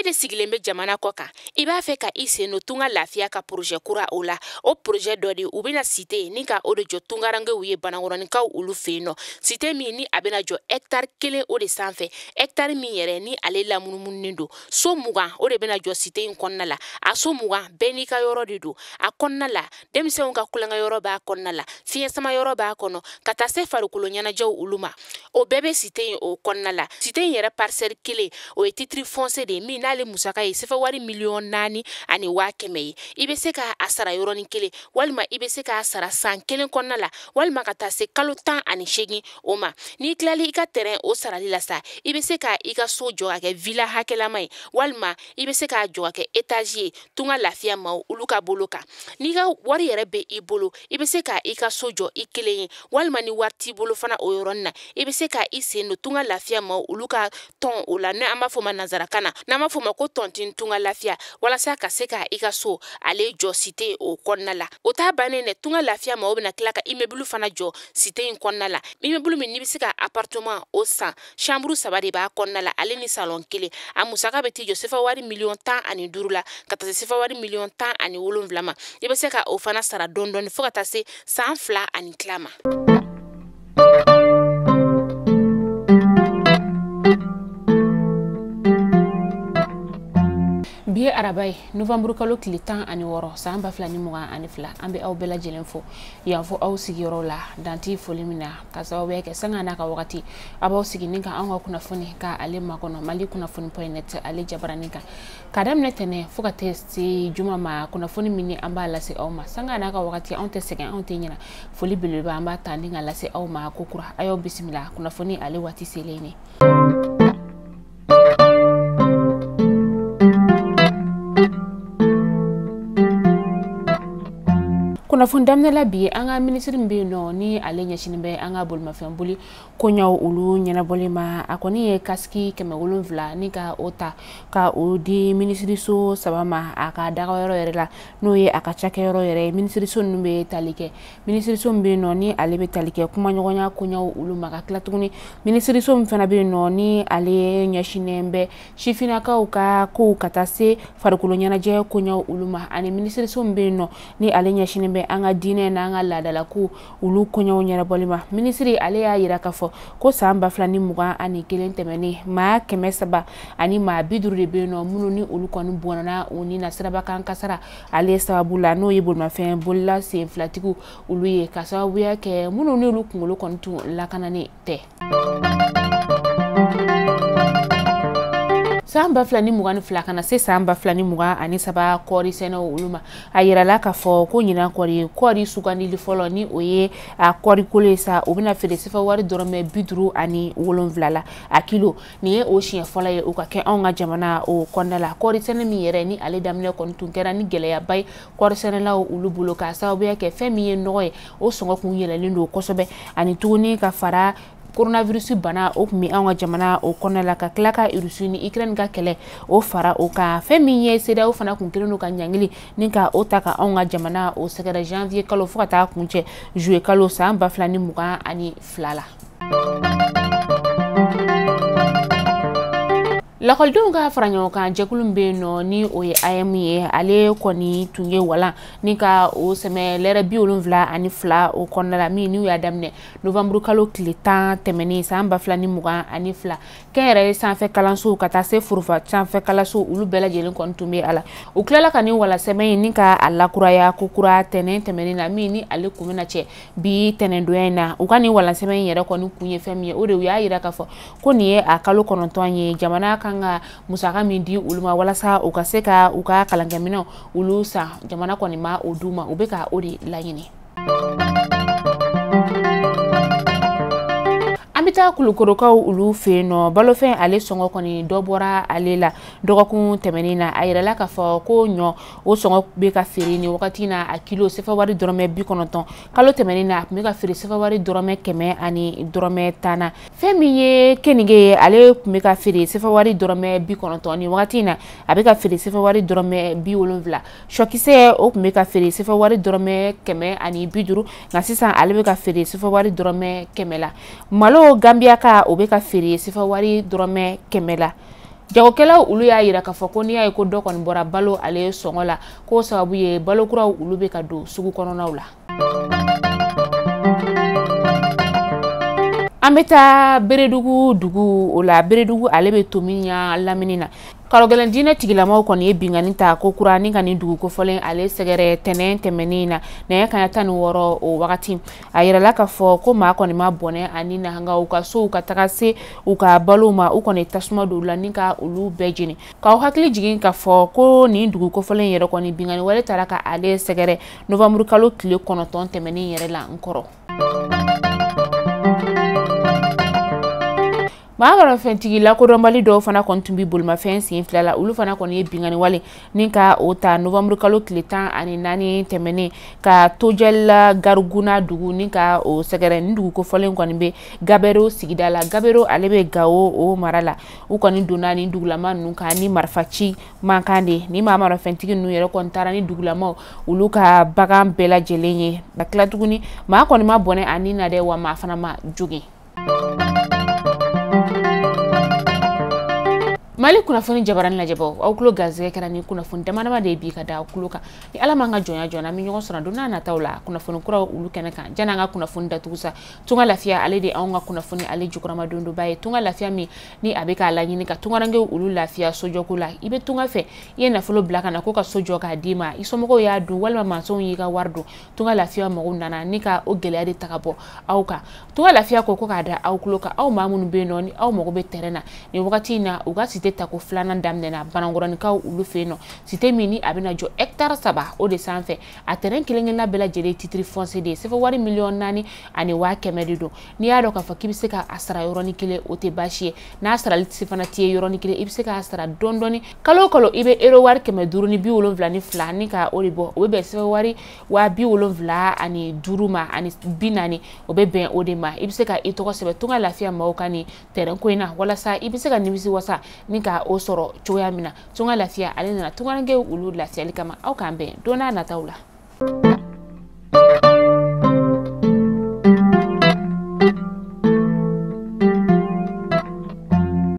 de sigilen bɛ jamana kɔ kan I b'a fɛ ka I sen no tunga lafiya ka projet kura o la o projet dɔ de u bɛna cité ni ka o de jɔ tungarangew ye banakɔrɔnikaw olu fɛ yen nɔ cité min ni a bɛna jɔ hectare 1 o de sanfɛ hectare min yɛrɛ ni ale lamunumunen do so 20 o de bɛna jɔ cité in kɔnɔna la a so 20 bɛɛ n'i ka yɔrɔ de do a kɔnɔna la denmisɛnw ka kulonkɛ yɔrɔ b'a kɔnɔna la fiɲɛ sama yɔrɔ b'a kɔnɔ ka taa se farikolo ɲɛnajɛw olu ma o bɛɛ bɛ cité in o kɔnɔna la cité in yɛrɛ parcelle 1 o ye titre foncier de min n'ale musaka ye sefa wari 4,400,000 ani 100,000 ye I bɛ se ka a sara yɔrɔnin kelen walima I bɛ se ka sara san 1 kɔnɔna la walima ka taa se kalo 18 o ma n'i tilali I ka terrain o sarali la sa I bɛ se ka I ka so jɔ ka kɛ villa hakɛlama ye walima I bɛ se ka jɔ ka kɛ étage ye tunga lafiya maaw olu ka bolo kan n'i ka wari yɛrɛ bɛ I bolo I bɛ se ka I ka so jɔ I kelen ye walima ni wari t'i bolo fana o yɔrɔnin na I bɛ se ka I sen no tunga lafiya maaw olu ka tɔn o la n'an b'a fɔ ma nanzarakan na n'an b'a fɔ ma ko tɔntin tunga lafiya walasa ka se ka I ka so ale jɔ cité o kɔnɔna la o t'a bannen dɛ tunga lafiya maaw bɛna tila ka immeuble fana jɔ cité in kɔnɔna la immeuble min n'i bɛ se ka appartement o san chambre 3 de b'a kɔnɔna la ale ni salon 1 a musaka bɛ t'i jɔ sefa wari 15,000,000 la ka taa se sefa wari 17,000,000 ma I bɛ se ka o fana sara dɔɔni fo ka taa se san 2 ani tila ma. Bi arabai November kalo tile 16 san 2022 an bɛ aw bɛɛ lajɛlen fo yan fo aw sigiyɔrɔ la danti foli min na ka sababu kɛ sanga n'a ka wagati a b'aw sigi ni ka an ka kunnafoni ka ale makɔnɔ Mali kunnafoni.net ale jabaranin kan ka daminɛ tɛnɛ fo ka taa se juma ma kunnafoni min an b'a lase aw ma sanga n'a ka wagati anw tɛ sɛgɛn anw tɛ ɲinɛ foli belebeleba an b'a ta ni ka lase aw ma ko kura a y'aw bisimila kunnafoni ale waati selen ne. Kunnafoni daminɛ la bi an ka ministre bɛ yen nɔ ni ale ɲɛsinin bɛ an ka bolimafɛn boli koɲɛw olu ɲɛnabɔli ma a kɔni ye casque 700 ni ka o ta ka o di ministriso 3 ma a ka dagayɔrɔ yɛrɛ la n'o ye a ka cakɛyɔrɔ yɛrɛ ministriso ninnu bɛ tali kɛ ministriso bɛ yen nɔ ni ale bɛ tali kɛ kumaɲɔgɔnya koɲɛw olu ma ka tila tuguni ministriso min fana bɛ yen nɔ ni ale ɲɛsinin bɛ sifinnakaw ka kow ka taa se farikolo ɲɛnajɛ koɲɛw olu ma ani ministriso bɛ yen nɔ ni ale ɲɛsinin bɛ an ka diinɛ n'an ka laadala ko olu koɲɛw ɲɛnabɔli ma ministre ale y'a yira k'a fɔ ko san 2021 tɛmɛnen maa 300 ani maa 50 de bɛ yen nɔ minnu ni olu kɔni bɔnna o ni na sirabakan kasara ale sababu la n'o ye bolimafɛn bolila sen filatigiw olu ye ka sababuya kɛ minnu ni olu kunkolo kɔni tun lakananen tɛ. San 2022 kana se san 2023 kɔɔri sɛnɛw olu ma a yirala k'a fɔ ko ɲinan kɔɔri sugandili fɔlɔ ni o ye a kɔɔri kolo ye sa o bɛna feere sefa wari dɔrɔmɛ 57 la a kilo nin ye o siɲɛ fɔlɔ ye o ka kɛ anw ka jamana o kɔnɔna la kɔɔri sɛnɛ min yɛrɛ ni ale daminɛ kɔni tun kɛra ni gɛlɛyaba ye kɔɔri sɛnɛlaw olu bolo ka sababuya kɛ fɛn min ye nɔgɔ ye o sɔngɔ kun yɛlɛlen don kosɛbɛ ani tuguni ka fara coronavirus bana o kun bɛ anw ka jamana o kɔnɔna la ka tila ka Russie ni Ukraine ka kɛlɛ o fara o kan fɛn min ye CEDEAO fana kun kelen don ka ɲangili ni ka o ta ka anw ka jamana o sɛgɛrɛ janvier kalo fo ka taa kuncɛ juillet kalo san 2022 la. Lakɔlidenw ka fara ɲɔgɔn kan jɛkulu bɛ yen nɔ ni o ye AM ye ale kɔni tun ye walan ni ka o sɛmɛ lɛrɛ 72 o kɔnɔna la min n'u y'a daminɛ novembre kalo tile 10 tɛmɛnen san 2022 kɛnyɛrɛye sanfɛ kalanso ka taa se furufa sanfɛ kalanso olu bɛɛ lajɛlen kɔni tun bɛ a la u tilala ka nin walan sɛmɛ in ni ka a lakuraya ko kura tɛnɛn tɛmɛnen na min ni ale kun bɛna cɛ bi tɛnɛndonya in na u ka nin walan sɛmɛ in yɛrɛ kɔni kun ye fɛn min ye o de u y'a yira k'a fɔ ko nin ye a kalo 9 ye jamana kan ka musaka min di olu ma walasa u ka se ka u ka kalankɛminɛw olu san jamana kɔni ma o d'u ma u bɛ ka o de laɲini. An bɛ taa kulukorokaw olu fɛ yen nɔ balofɛn ale sɔngɔ kɔni dɔ bɔra ale la dɔgɔkun tɛmɛnen na a yirala k'a fɔ ko ɲɔ o sɔngɔ bɛ ka feere ni wagati na a kilo sefa wari dɔrɔmɛ 90 kalo tɛmɛnen na a tun bɛ ka feere sefa wari dɔrɔmɛ 100 ani dɔrɔmɛ 10 fɛn min ye kenige ye ale tun bɛ ka feere sefa wari dɔrɔmɛ 90 ni wagati na a bɛ ka feere sefa wari dɔrɔmɛ 70 shɔkisɛ o tun bɛ ka feere sefa wari dɔrɔmɛ 100 ani 50 nka sisan ale bɛ ka feere sefa wari dɔrɔmɛ 100 la malo Gambia ka o bɛ ka feere sefa wari dɔrɔmɛ 100 la jagokɛlaw ulu y'a yira k'a fɔ ko n'i y'a ye ko dɔ kɔni bɔra balo ale sɔngɔ la k'o sababu ye balo kuraw ulu bɛ ka don sugu kɔnɔnaw la. An bɛ taa Beredugu dugu o la. Beredugu ale bɛ to min ya lamini na. Kalogɛlɛn diinɛ tigilamaw kɔni ye bingani ta ko kura ni ka nin dugu kofɔlen ale sɛgɛrɛ tɛnɛn tɛmɛnin na nɛgɛ kanɲɛ 16 o wagati. A yirala k'a fɔ ko maa kɔni ma bɔnɛ ani nahanga u ka so u ka taga se u ka balo ma u kɔni tasuma don la ni ka olu bɛɛ jeni. K'aw hakili jigin k'a fɔ ko nin dugu kofɔlen yɛrɛ kɔni bingani wale taara ka ale sɛgɛrɛ novembre kalo tile 9 tɛmɛnin yɛrɛ la nkɔrɔ. Maamarafɛntigi lakodɔnbali dɔw fana kɔni tun bɛ bolimafɛn sen fila la olu fana kɔni ye bingani wale ni ka o ta novembre kalo tile 14 tɛmɛnen ka tojɛla garuguna dugu ni ka o sɛgɛrɛ ni dugu kofɔlen kɔni bɛ Gabero sigida la. Gabero ale bɛ Gawo o mara la u kɔni donna ni dugulama ninnu kan ni marifaci mankan de ni maamarafɛntigi ninnu yɛrɛ kɔni taara ni dugulamaw olu ka bagan bɛɛ lajɛlen ye ka tila tuguni maa kɔni ma bɔnɛ ani na dɛ wa maa fana ma jogin. Mali kunnafoni jabarani lajɛbaw aw kulo gazɛgɛ kɛra ni kunnafoni damadama de bi ka da aw kulo kan ni ala man ka jɔnya jɔna mi ɲɔgɔn sɔrɔ don n'a nataw la kunnafoni kuraw olu kɛnɛ kan jana an ka kunnafoni datugu sa tunga lafiya ale de anw ka kunnafoni ale jukɔrɔma don ba ye tunga lafiya min ni a bɛ k'a laɲini ka tungarangew olu lafiya sojɔko la i bɛ tunga fɛ i ye nafolo bila ka na ko ka sojɔ k'a d'i ma i somɔgɔw y'a dun walima mansɔnw y'i ka wari dun tunga lafiya mɔgɔw nana ni ka o gɛlɛya de ta ka bɔ aw kan tunga lafiya ko k'a da aw kulo kan aw maa minnu bɛ yen nɔ ni aw mago bɛ terrain na ni wagati in na u ka site ta ko filanan daminɛna Banangɔrɔnikaw ulu fɛ yen nɔ site min ni a bɛna jɔ hectare 3 o de sanfɛ a terrain kelen-kelenna bɛɛ lajɛlen titre foncier de ye sɛfɛ wari miliyɔn 4 ani 500 de don n'i y'a dɔn k'a fɔ k'i bɛ se ka a sara yɔrɔnin kelen o tɛ baasi ye n'a sarali fana t'i ye yɔrɔnin kelen i bɛ se k'a sara dɔɔni dɔɔni kalo o kalo i bɛ euro wari 572 ni ka o de bɔ o bɛ bɛn sɛfɛ wari 75 ma ani 40 o bɛ bɛn o de ma i bɛ se ka i tɔgɔ sɛbɛn tunga lafiya maaw ka ni terrain ko in na walasa i bɛ se ka nimisi wasa ni ka o sɔrɔ cogoya min na tunga lafiya ale nana tungarangew olu lafiyali kama aw k'an bɛn don n'a nataw la.